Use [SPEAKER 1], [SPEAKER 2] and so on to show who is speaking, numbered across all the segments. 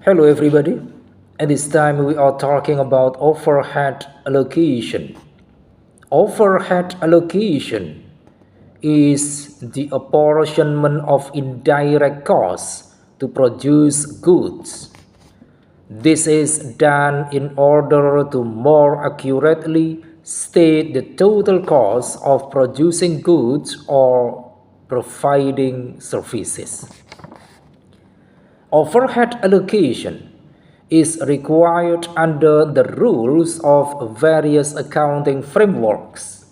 [SPEAKER 1] Hello everybody. At this time we are talking about overhead allocation. Overhead allocation is the apportionment of indirect costs to produce goods. This is done in order to more accurately state the total cost of producing goods or providing services. Overhead allocation is required under the rules of various accounting frameworks.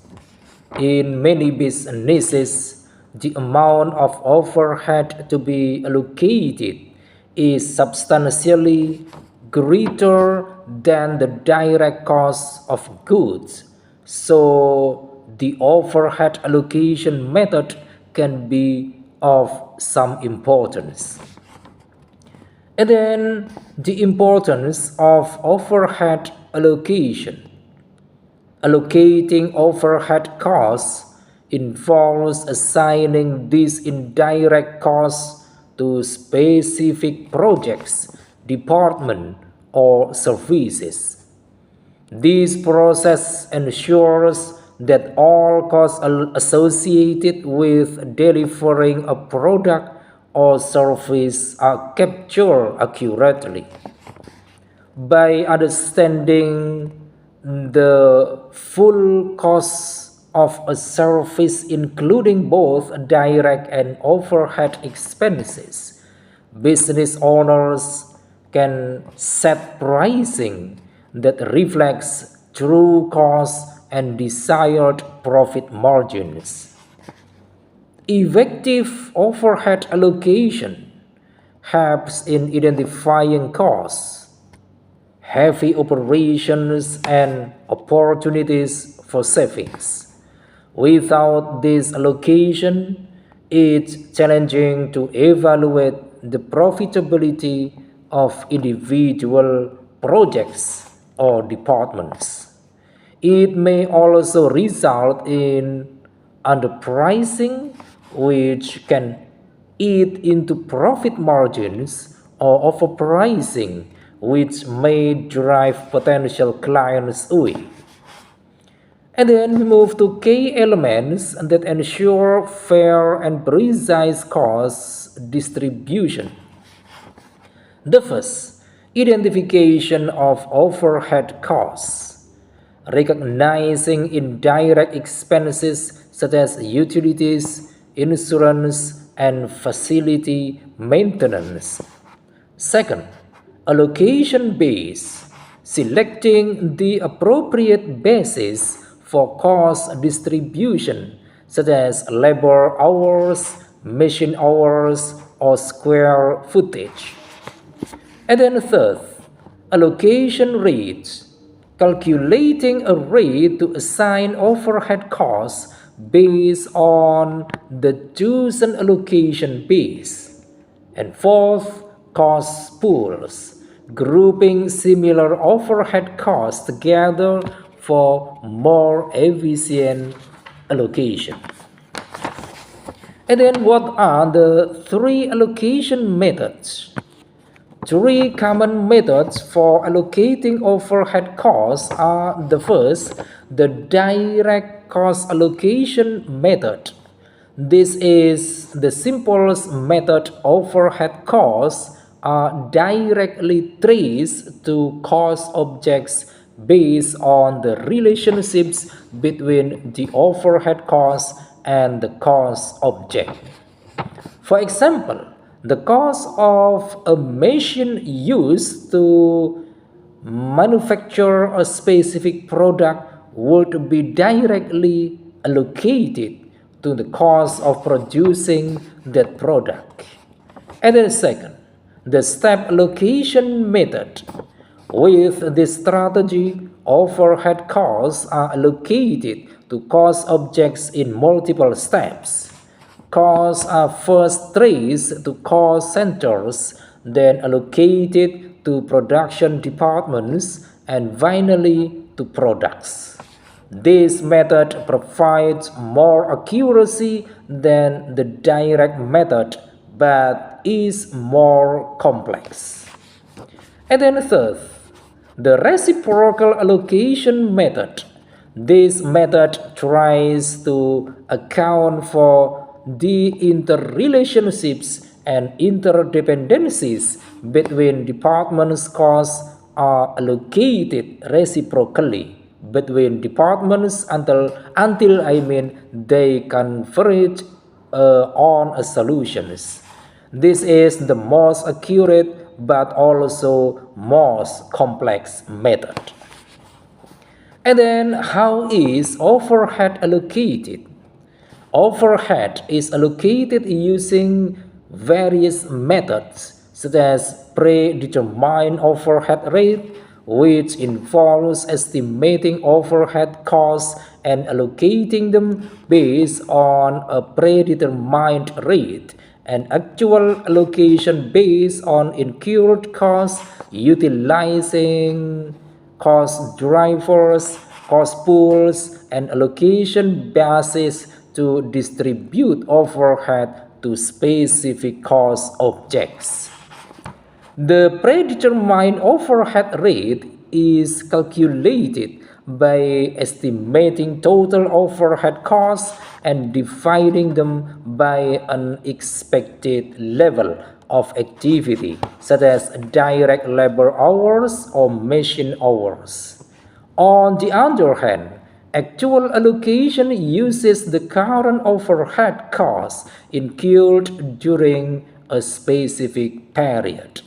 [SPEAKER 1] In many businesses, the amount of overhead to be allocated is substantially greater than the direct cost of goods, so the overhead allocation method can be of some importance. And then the importance of overhead allocation. Allocating overhead costs involves assigning these indirect costs to specific projects, departments, or services. This process ensures that all costs associated with delivering a product or service are captured accurately. By understanding the full cost of a service, including both direct and overhead expenses, business owners can set pricing that reflects true costs and desired profit margins. Effective overhead allocation helps in identifying costs, heavy operations, and opportunities for savings. Without this allocation, it's challenging to evaluate the profitability of individual projects or departments. It may also result in underpricing, which can eat into profit margins, or overpricing, which may drive potential clients away. And then we move to key elements that ensure fair and precise cost distribution. The first, identification of overhead costs. Recognizing indirect expenses such as utilities, insurance, and facility maintenance. Second, allocation base. Selecting the appropriate basis for cost distribution, such as labor hours, machine hours, or square footage. And then third, allocation rates. Calculating a rate to assign overhead costs based on the chosen allocation base. And fourth, cost pools. Grouping similar overhead costs together for more efficient allocation. And then what are the three allocation methods? Three common methods for allocating overhead costs are: the first, the direct cost allocation method. This is the simplest method. Overhead costs are directly traced to cost objects based on the relationships between the overhead cost and the cost object. For example, the cost of a machine used to manufacture a specific product would be directly allocated to the cost of producing that product. And then second, the step allocation method. With this strategy, overhead costs are allocated to cost objects in multiple steps. Costs are first traced to cost centers, then allocated to production departments, and finally to products. This method provides more accuracy than the direct method, but is more complex. And then third, the reciprocal allocation method. This method tries to account for the interrelationships and interdependencies between departments. Costs are allocated reciprocally between departments until they converge on a solutions. This is the most accurate but also most complex method. And then how is overhead allocated? Overhead is allocated using various methods such as predetermined overhead rate, which involves estimating overhead costs and allocating them based on a predetermined rate, and actual allocation based on incurred costs utilizing cost drivers, cost pools, and allocation basis to distribute overhead to specific cost objects. The predetermined overhead rate is calculated by estimating total overhead costs and dividing them by an expected level of activity, such as direct labor hours or machine hours. On the other hand, actual allocation uses the current overhead costs incurred during a specific period.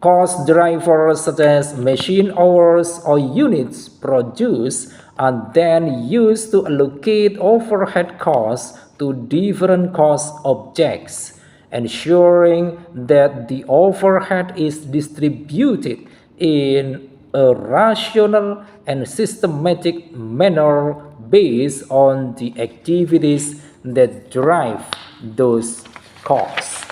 [SPEAKER 1] Cost drivers such as machine hours or units produced are then used to allocate overhead costs to different cost objects, ensuring that the overhead is distributed in a rational and systematic manner based on the activities that drive those costs.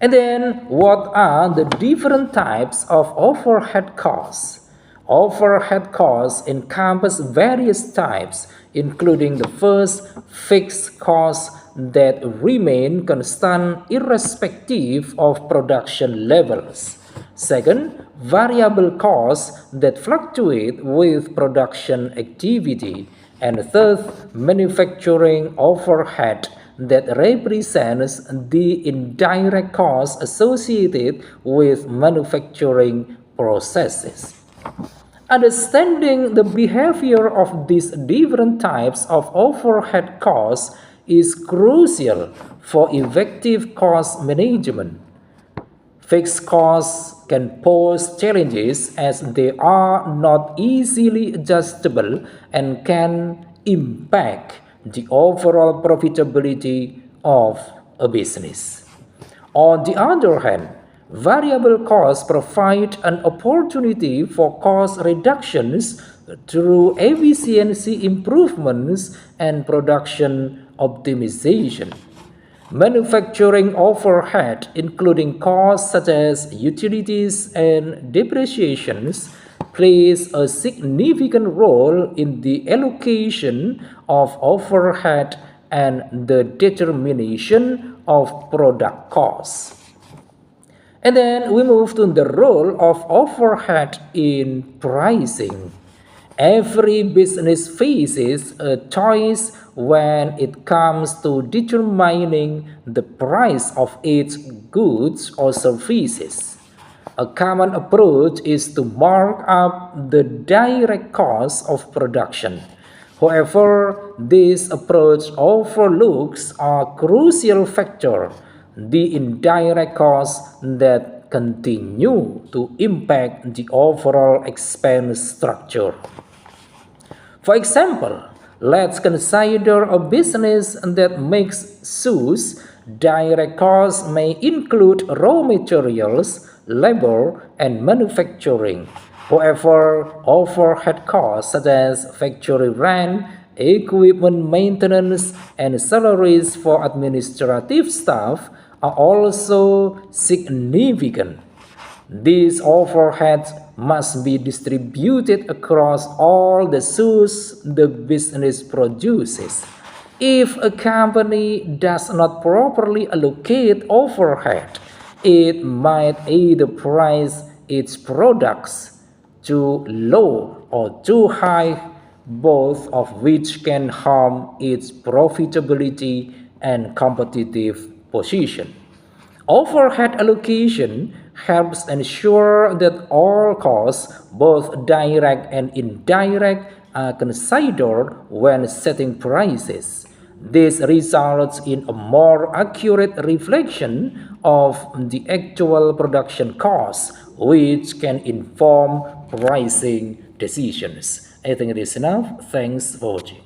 [SPEAKER 1] And then, what are the different types of overhead costs? Overhead costs encompass various types, including the first, fixed costs that remain constant irrespective of production levels. Second, variable costs that fluctuate with production activity. And third, manufacturing overhead that represents the indirect costs associated with manufacturing processes. Understanding the behavior of these different types of overhead costs is crucial for effective cost management. Fixed costs can pose challenges as they are not easily adjustable and can impact the overall profitability of a business. On the other hand, variable costs provide an opportunity for cost reductions through efficiency improvements and production optimization. Manufacturing overhead, including costs such as utilities and depreciations, plays a significant role in the allocation of overhead and the determination of product costs. And then we move to the role of overhead in pricing. Every business faces a choice when it comes to determining the price of its goods or services. A common approach is to mark up the direct cost of production. However, this approach overlooks a crucial factor: the indirect costs that continue to impact the overall expense structure. For example, let's consider a business that makes shoes. Direct costs may include raw materials, labor, and manufacturing. However, overhead costs such as factory rent, equipment maintenance, and salaries for administrative staff are also significant. These overheads must be distributed across all the shoes the business produces. If a company does not properly allocate overhead, it might either price its products too low or too high, both of which can harm its profitability and competitive position. Overhead allocation helps ensure that all costs, both direct and indirect, are considered when setting prices. This results in a more accurate reflection of the actual production costs, which can inform pricing decisions. I think it is enough. Thanks for watching.